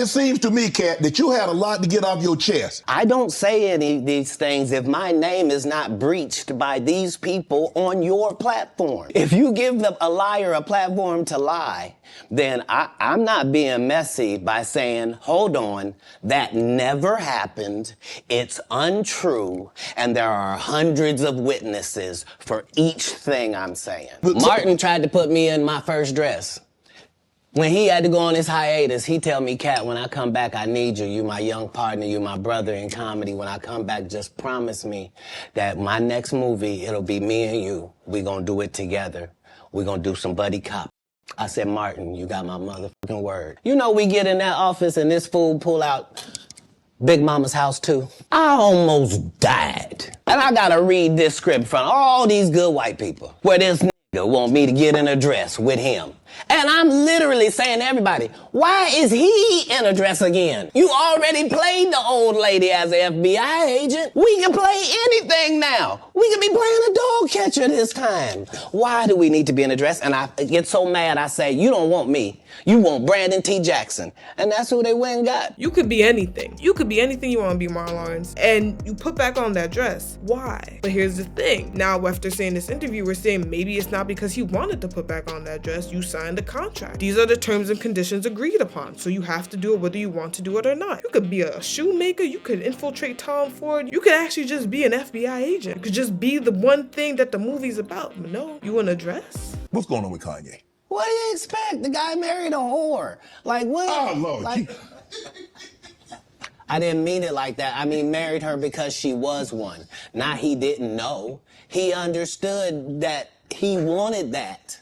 it seems to me, Katt, that you had a lot to get off your chest. I don't say any of these things if my name is not breached by these people on your platform. If you give a liar a platform to lie, then I'm not being messy by saying, hold on, that never happened, it's untrue, and there are hundreds of witnesses for each thing I'm saying. Martin tried to put me in my first dress. When he had to go on his hiatus, he tell me, Katt, when I come back, I need you. You my young partner, you my brother in comedy. When I come back, just promise me that my next movie, it'll be me and you. We gonna do it together. We gonna do some buddy cop. I said, Martin, you got my motherfucking word. You know, we get in that office and this fool pull out Big Mama's House 2. I almost died. And I gotta read this script from all these good white people where this nigga want me to get in a dress with him. And I'm literally saying to everybody, why is he in a dress again? You already played the old lady as an FBI agent. We can play anything now. We can be playing a dog catcher this time. Why do we need to be in a dress? And I get so mad, I say, you don't want me. You want Brandon T. Jackson. And that's who they went and got. You could be anything. You could be anything you want to be, Martin Lawrence. And you put back on that dress. Why? But here's the thing. Now, after saying this interview, we're saying maybe it's not because he wanted to put back on that dress. You signed a contract. These are the terms and conditions agreed upon. So you have to do it whether you want to do it or not. You could be a shoemaker. You could infiltrate Tom Ford. You could actually just be an FBI agent. You could just be the one thing that the movie's about. But no, you in a dress? What's going on with Kanye? What do you expect? The guy married a whore. Like, what? Oh, Lord. Like, I didn't mean it like that. I mean, married her because she was one. Not he didn't know. He understood that he wanted that.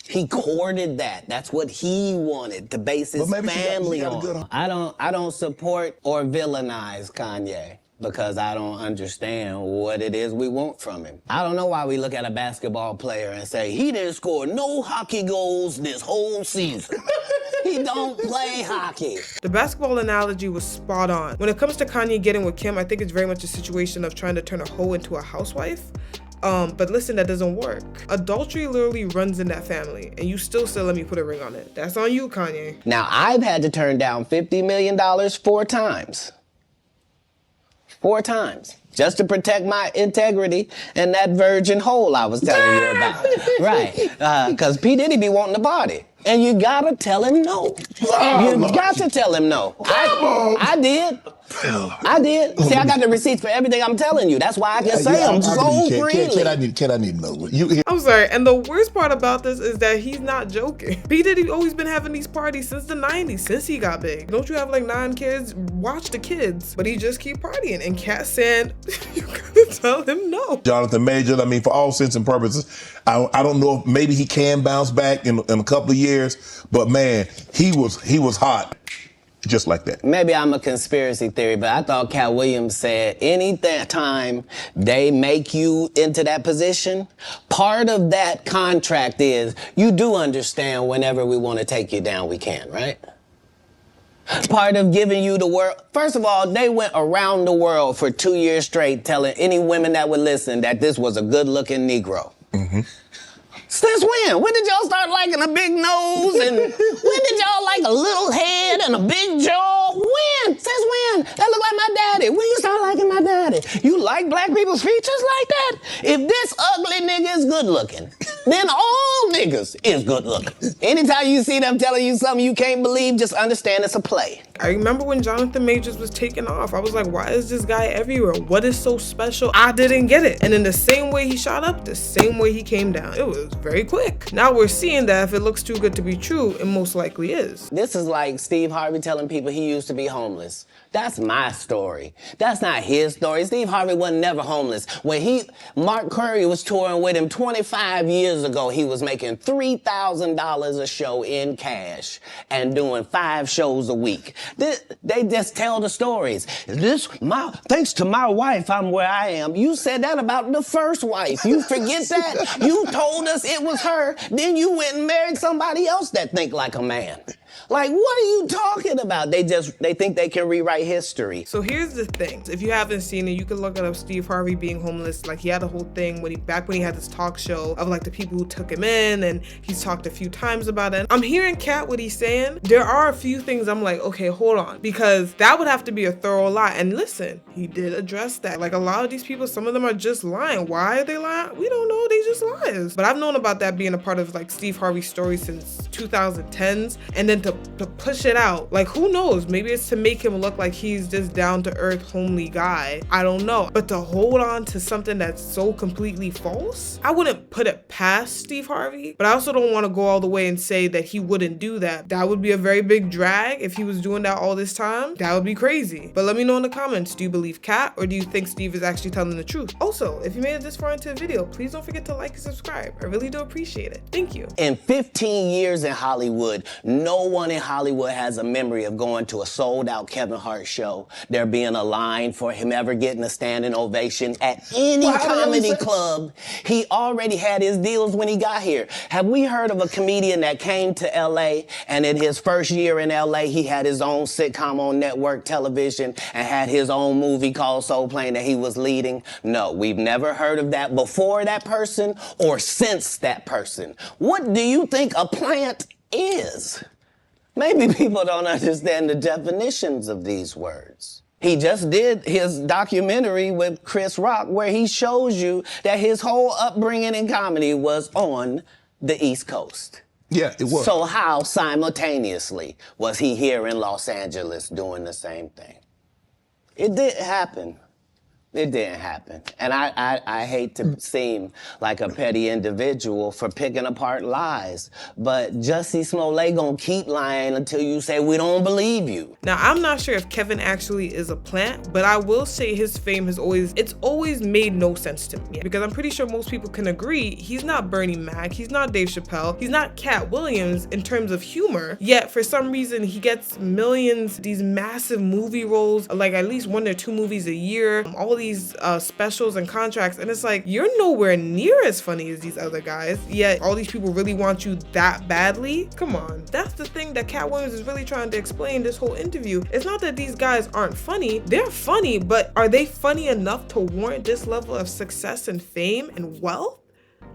He courted that. That's what he wanted to base his family on. I don't support or villainize Kanye because I don't understand what it is we want from him. I don't know why we look at a basketball player and say, he didn't score no hockey goals this whole season. He don't play hockey. The basketball analogy was spot on. When it comes to Kanye getting with Kim, I think it's very much a situation of trying to turn a hoe into a housewife. But listen, that doesn't work. Adultery literally runs in that family, and you still let me put a ring on it. That's on you, Kanye. Now, I've had to turn down $50 million 4 times. 4 times. Just to protect my integrity and that virgin hole I was telling you about. Right. Because P. Diddy be wanting to party. And you gotta tell him no. You got to tell him no. I did. I did. See, I got the receipts for everything I'm telling you. That's why I can say them so freely. Kid, I need to know. I'm sorry, and the worst part about this is that he's not joking. P. Diddy always been having these parties since the 90s, since he got big. Don't you have like 9 kids? Watch the kids. But he just keep partying. And Katt said, you gotta tell him no. Jonathan Major, I mean, for all intents and purposes, I don't know if maybe he can bounce back in a couple of years, but man, he was hot. Just like that. Maybe I'm a conspiracy theory, but I thought Katt Williams said any time they make you into that position, part of that contract is you do understand whenever we want to take you down, we can, right? Part of giving you the world. First of all, they went around the world for 2 years straight telling any women that would listen that this was a good-looking Negro. Mm-hmm. Since when? When did y'all start liking a big nose? And when did y'all like a little head and a big jaw? When? Since when? That look like my daddy. When you start liking my daddy? You like black people's features like that? If this ugly nigga is good looking, then all niggas is good looking. Anytime you see them telling you something you can't believe, just understand it's a play. I remember when Jonathan Majors was taking off. I was like, why is this guy everywhere? What is so special? I didn't get it. And in the same way he shot up, the same way he came down. It was very quick. Now we're seeing that if it looks too good to be true, it most likely is. This is like Steve Harvey telling people he used to be homeless. That's my story. That's not his story. Steve Harvey wasn't never homeless. When Mark Curry was touring with him 25 years ago, he was making $3,000 a show in cash and doing 5 shows a week. They just tell the stories. Thanks to my wife, I'm where I am. You said that about the first wife. You forget that? You told us it was her. Then you went and married somebody else that think like a man. Like, what are you talking about? They think they can rewrite history. So here's the thing. If you haven't seen it, you can look it up. Steve Harvey being homeless. Like, he had a whole thing back when he had this talk show of like the people who took him in, and he's talked a few times about it. I'm hearing Katt what he's saying. There are a few things I'm like, okay, hold on, because that would have to be a thorough lie. And listen, he did address that. Like, a lot of these people, some of them are just lying. Why are they lying? We don't know. They just liars. But I've known about that being a part of like Steve Harvey's story since 2010s, and then to push it out, like, who knows? Maybe it's to make him look like he's this down-to-earth, homely guy. I don't know. But to hold on to something that's so completely false, I wouldn't put it past Steve Harvey, but I also don't want to go all the way and say that he wouldn't do that. That would be a very big drag if he was doing that all this time. That would be crazy. But let me know in the comments, do you believe Katt, or do you think Steve is actually telling the truth? Also, if you made it this far into the video, please don't forget to like and subscribe. I really do appreciate it. Thank you. In 15 years in Hollywood, no one in Hollywood has a memory of going to a sold-out Kevin Hart show, there being a line for him ever getting a standing ovation at any comedy club. He already had his deals when he got here. Have we heard of a comedian that came to LA, and in his first year in LA, he had his own sitcom on network television and had his own movie called Soul Plane that he was leading? No, we've never heard of that before that person or since that person. What do you think a plant is? Maybe people don't understand the definitions of these words. He just did his documentary with Chris Rock where he shows you that his whole upbringing in comedy was on the East Coast. Yeah, it was. So how simultaneously was he here in Los Angeles doing the same thing? It didn't happen. It didn't happen. And I hate to seem like a petty individual for picking apart lies, but Jussie Smollett gonna keep lying until you say we don't believe you. Now, I'm not sure if Kevin actually is a plant, but I will say his fame has always made no sense to me, because I'm pretty sure most people can agree he's not Bernie Mac, he's not Dave Chappelle, he's not Katt Williams in terms of humor, yet for some reason he gets millions, these massive movie roles, like at least 1 or 2 movies a year, all these specials and contracts, and it's like, you're nowhere near as funny as these other guys, yet all these people really want you that badly? Come on. That's the thing that Katt Williams is really trying to explain this whole interview. It's not that these guys aren't funny, they're funny, but are they funny enough to warrant this level of success and fame and wealth?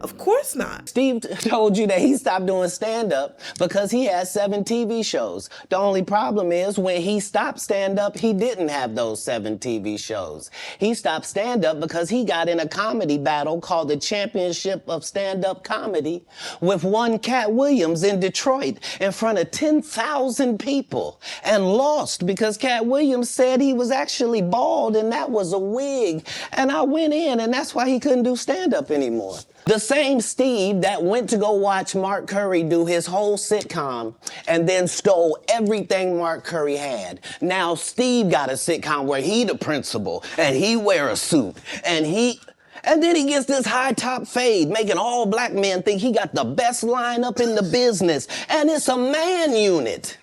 Of course not. Steve told you that he stopped doing stand-up because he had 7 TV shows. The only problem is when he stopped stand-up, he didn't have those 7 TV shows. He stopped stand-up because he got in a comedy battle called the Championship of Stand-Up Comedy with one Katt Williams in Detroit in front of 10,000 people and lost because Katt Williams said he was actually bald and that was a wig. And I went in, and that's why he couldn't do stand-up anymore. The same Steve that went to go watch Mark Curry do his whole sitcom and then stole everything Mark Curry had. Now Steve got a sitcom where he the principal and he wear a suit and then he gets this high top fade, making all black men think he got the best lineup in the business, and it's a man unit.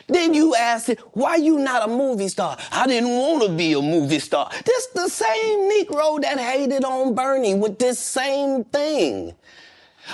Then you ask it, why you not a movie star? I didn't want to be a movie star. This the same Negro that hated on Bernie with this same thing.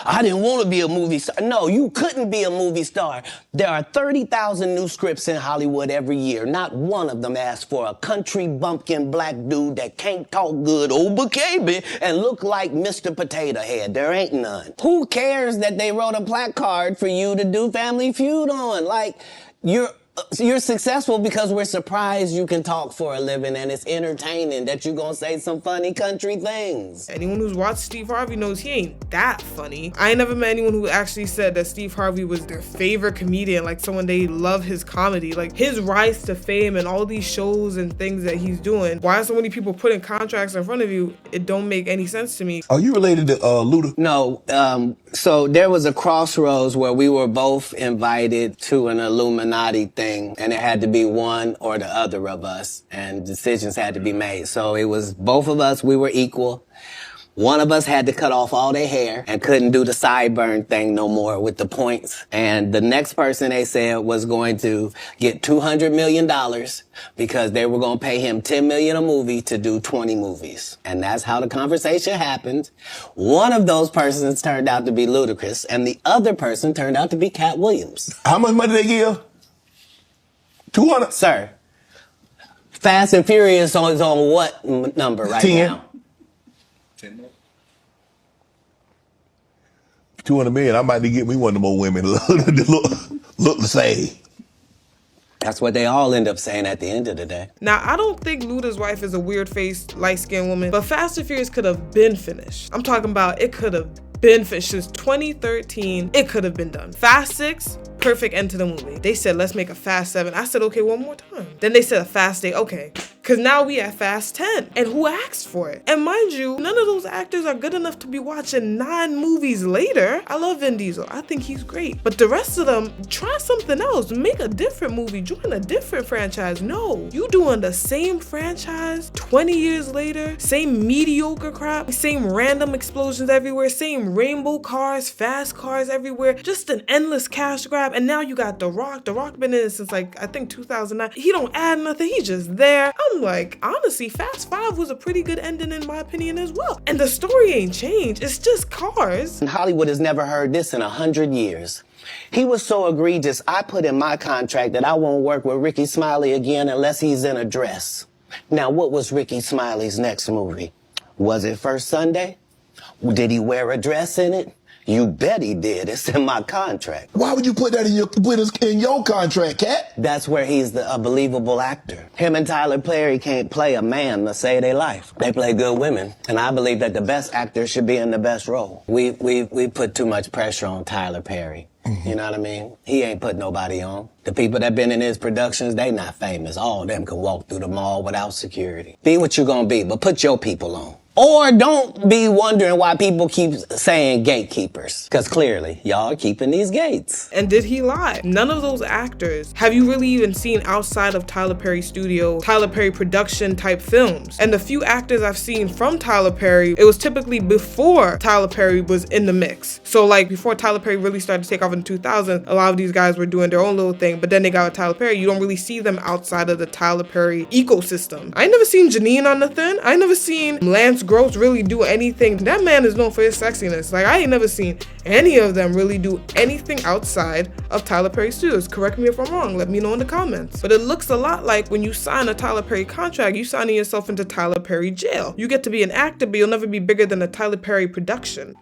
I didn't want to be a movie star. No, you couldn't be a movie star. There are 30,000 new scripts in Hollywood every year. Not one of them asks for a country bumpkin black dude that can't talk good, baby, and look like Mr. Potato Head. There ain't none. Who cares that they wrote a placard for you to do Family Feud on? Like, you're successful because we're surprised you can talk for a living and it's entertaining that you're gonna say some funny country things. Anyone who's watched Steve Harvey knows he ain't that funny. I ain't never met anyone who actually said that Steve Harvey was their favorite comedian, like someone they love his comedy. Like his rise to fame and all these shows and things that he's doing, why so many people putting contracts in front of you, it don't make any sense to me. Are you related to Luda? No, so there was a crossroads where we were both invited to an Illuminati thing, and it had to be one or the other of us, and decisions had to be made. So it was both of us, we were equal. One of us had to cut off all their hair and couldn't do the sideburn thing no more with the points. And the next person they said was going to get $200 million because they were going to pay him $10 million a movie to do 20 movies. And that's how the conversation happened. One of those persons turned out to be Ludacris, and the other person turned out to be Katt Williams. How much money they give? 200? Sir, Fast and Furious is on what number right 10. now? 200 million. I might need to get me one of them old women look the same. That's what they all end up saying at the end of the day. Now, I don't think Luda's wife is a weird-faced, light-skinned woman, but Fast and Furious could have been finished. I'm talking about it could have been finished since 2013. It could have been done. Fast 6, perfect end to the movie. They said, let's make a Fast 7. I said, okay, one more time. Then they said a Fast 8. Okay. Because now we at Fast 10. And who asked for it? And mind you, none of those actors are good enough to be watching 9 movies later. I love Vin Diesel. I think he's great. But the rest of them, try something else. Make a different movie. Join a different franchise. No. You doing the same franchise 20 years later. Same mediocre crap. Same random explosions everywhere. Same rainbow cars, fast cars everywhere. Just an endless cash grab. And now you got The Rock. The Rock been in it since like, I think 2009. He don't add nothing. He's just there. I'm like, honestly, Fast 5 was a pretty good ending in my opinion as well. And the story ain't changed. It's just cars. And Hollywood has never heard this in 100 years. He was so egregious, I put in my contract that I won't work with Rickey Smiley again unless he's in a dress. Now, what was Rickey Smiley's next movie? Was it First Sunday? Did he wear a dress in it? You bet he did. It's in my contract. Why would you put that in your contract, Katt? That's where he's a believable actor. Him and Tyler Perry can't play a man to save their life. They play good women. And I believe that the best actor should be in the best role. We put too much pressure on Tyler Perry. You know what I mean? He ain't put nobody on. The people that been in his productions, they not famous. All of them can walk through the mall without security. Be what you gonna be, but put your people on. Or don't be wondering why people keep saying gatekeepers. Because clearly, y'all are keeping these gates. And did he lie? None of those actors have you really even seen outside of Tyler Perry studio, Tyler Perry production type films. And the few actors I've seen from Tyler Perry, it was typically before Tyler Perry was in the mix. So like before Tyler Perry really started to take off in 2000, a lot of these guys were doing their own little thing, but then they got with Tyler Perry. You don't really see them outside of the Tyler Perry ecosystem. I ain't never seen Janine on nothing. I ain't never seen Lance Gross really do anything. That man is known for his sexiness. Like, I ain't never seen any of them really do anything outside of Tyler Perry Studios. Correct me if I'm wrong. Let me know in the comments. But it looks a lot like when you sign a Tyler Perry contract, you signing yourself into Tyler Perry jail. You get to be an actor, but you'll never be bigger than a Tyler Perry production.